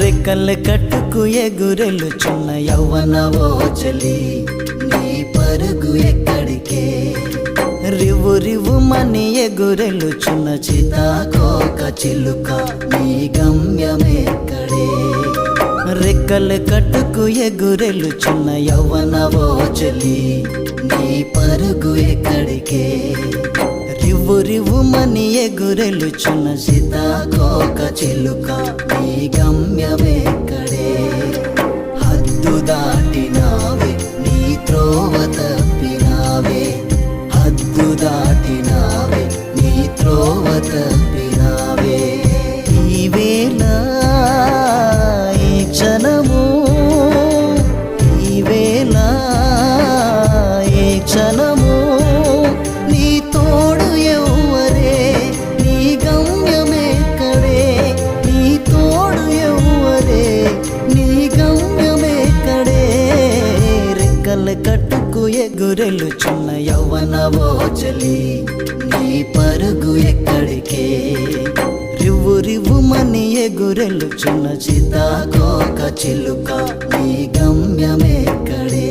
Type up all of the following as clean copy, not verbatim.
రెక్కలు కట్టుకు ఎగురెలుచున్న యవ్వనవో చలి నీ పరుగు ఎక్కడికే రివ్వు రివ్వుమని ఎగురెలుచున్న సీతాకోక చిలుక నీ గమ్యమెక్కడే రెక్కలు కట్టుకు ఎగురెలుచున్న యవ్వనవో చలి నీ పరుగు ఎక్కడికే రివ్వు రివ్వుమని ఎగురెలుచున్న సీతాకోక చిలుక నీ గమ్యమెక్కడే హద్దు దాటినావే నీ త్రోవ తప్పినావే హద్దు దాటినావే నీ త్రోవ తప్పినావే ఈ వేళ ఈ క్షణము ఈ వేళ ఈ క్షణము నీ తోడు ఎవ్వరే నీ గమ్యమెక్కడే నీ తోడు ఎవ్వరే నీ గమ్యమెక్కడే రెక్కలు కట్టుకు ఎగురెలుచున్న యవ్వనవో చలి నీ పరుగు ఎక్కడికే రివ్వు రివ్వుమని ఎగురెలుచున్న సీతాకోక చిలుక నీ గమ్యమెక్కడే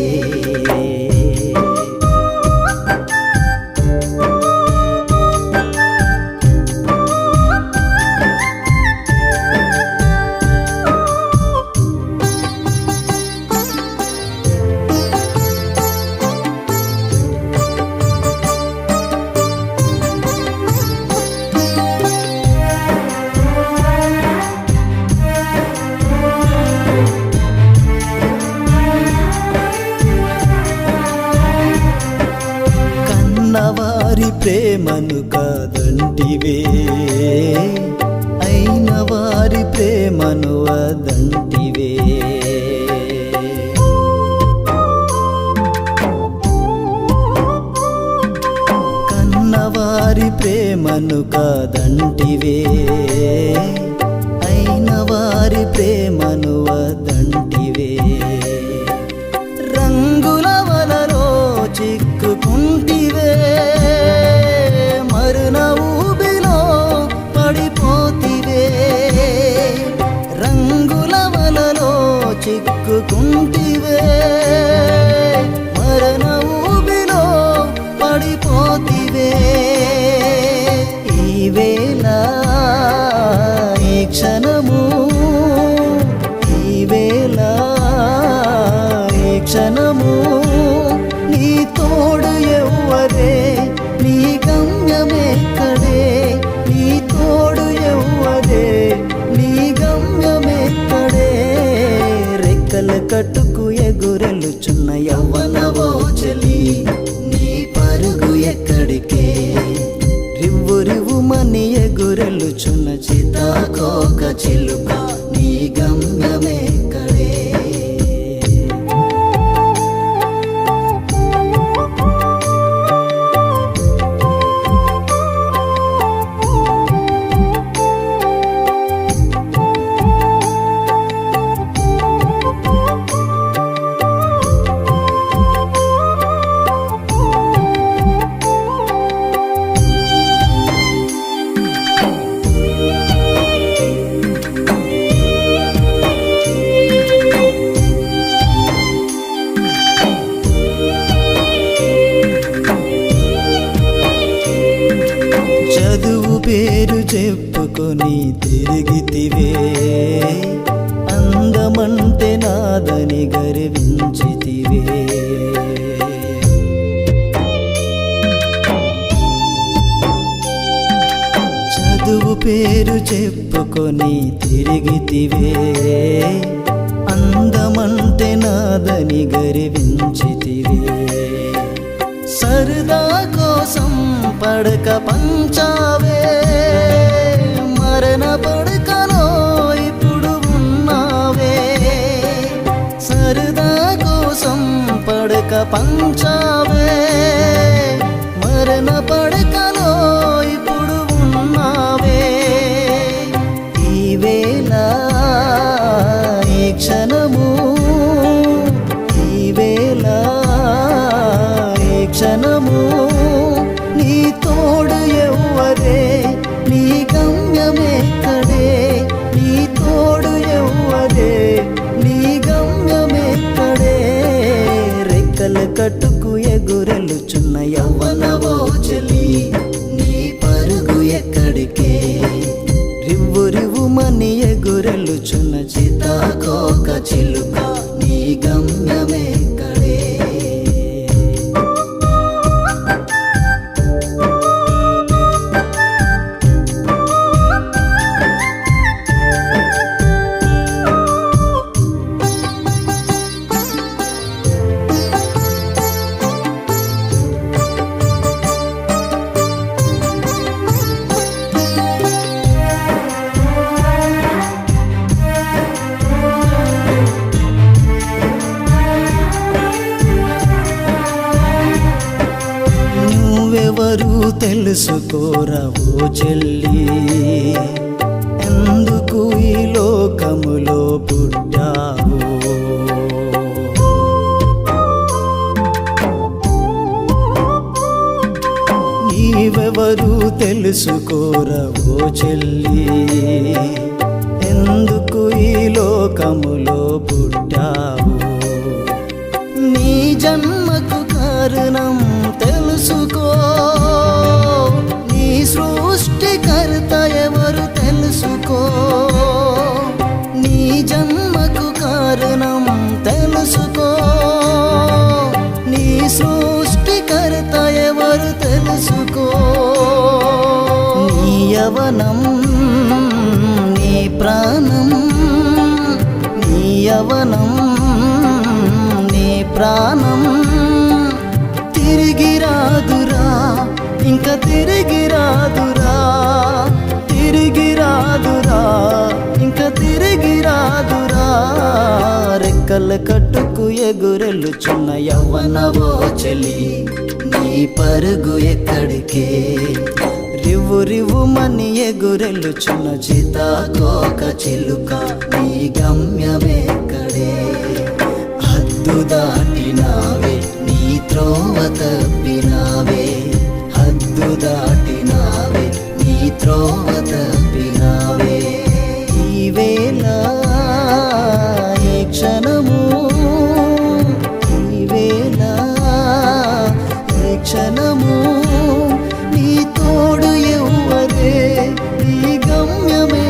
వారి ప్రేమను కాదంటివే అయిన వారి ప్రేమను వదంటివే కన్నవారి ప్రేమను కాదంటివే అయిన వారి ప్రేమను వదంటివే రంగుల వలలో చిక్కుకుంటివే మరున ఊబిలో పడిపోతివే రంగుల వలలో చిక్కుకుంటివే మరున ఊబిలో పడిపోతివే ఈ వేళ ఈ క్షణము ఈ వేళ ఈ క్షణము నీ తోడు ఎవ్వరే నీ గమ్యమెక్కడే నీ తోడు ఎవ్వరే నీ గమ్యమెక్కడే రెక్కలు కట్టుకు ఎగురెలుచున్న యవ్వనవో చలి నీ పరుగు ఎక్కడికే రివ్వు రివ్వుమని ఎగురెలుచున్న సీతాకోక చిలుక నీ గమ్యమెక్కడే చదువు పేరు చెప్పుకొని తిరిగితివే అందమంటే నాదని గర్వించితివే చదువు పేరు చెప్పుకొని తిరిగితివే అందమంటే నాదని గర్వించితివే సరదా కోసం పడక పంచావే మరణ పడకలో ఇప్పుడు ఉన్నావే సరదా కోసం పడక పంచావే మరణ పడకలో ఇప్పుడు ఉన్నావే ఈ వేళ ఈ క్షణము ఈ వేళ ఈ క్షణము నీ తోడు ఎవ్వరే నీ గమ్యమెక్కడే నీ తోడు ఎవ్వరే ఎగురెలుచున్న యవ్వనవో చెలి నీ పరుగు ఎక్కడికే రివ్వు రివ్వుమని ఎగురెలుచున్న సీతాకోక చిలుక నీ గమ్యమెక్కడే నువ్వెవరు తెలుసుకోరా ఓ చెల్లి ఎందుకు ఈ లోకములో పుట్టావు నీవెవరు తెలుసుకోరా ఓ చెల్లి ఎందుకు ఈ లోకములో పుట్టావు నీ జన్మకు కారణం తెలుసుకో నీ సృష్టికర్త ఎవరు తెలుసుకో నీ జన్మకు కారణం తెలుసుకో నీ సృష్టికర్త ఎవరు తెలుసుకో నీ యవ్వనం నీ ప్రాణం నీ యవ్వనం నీ ప్రాణం తిరిగి రాదురా ఇంకా తిరిగి రాదురా తిరిగి రాదురా ఇంకా తిరిగి రాదురా రెక్కల కట్టుకు ఎగురెలుచున్న యవ్వనవో చెలి నీ పరుగు ఎక్కడికే రివ్వు రివ్వుమని ఎగురెలుచున్న సీతాకోక చిలుక నీ గమ్యమెక్కడే హద్దు దాటినావే నీ త్రోవ తప్పినావే హద్దు దాటినావే నీ త్రోవ తప్పినావే ఈ వేళ ఈ క్షణము ఈ వేళ ఈ క్షణము నీ తోడు ఎవ్వరే నీ గమ్యమే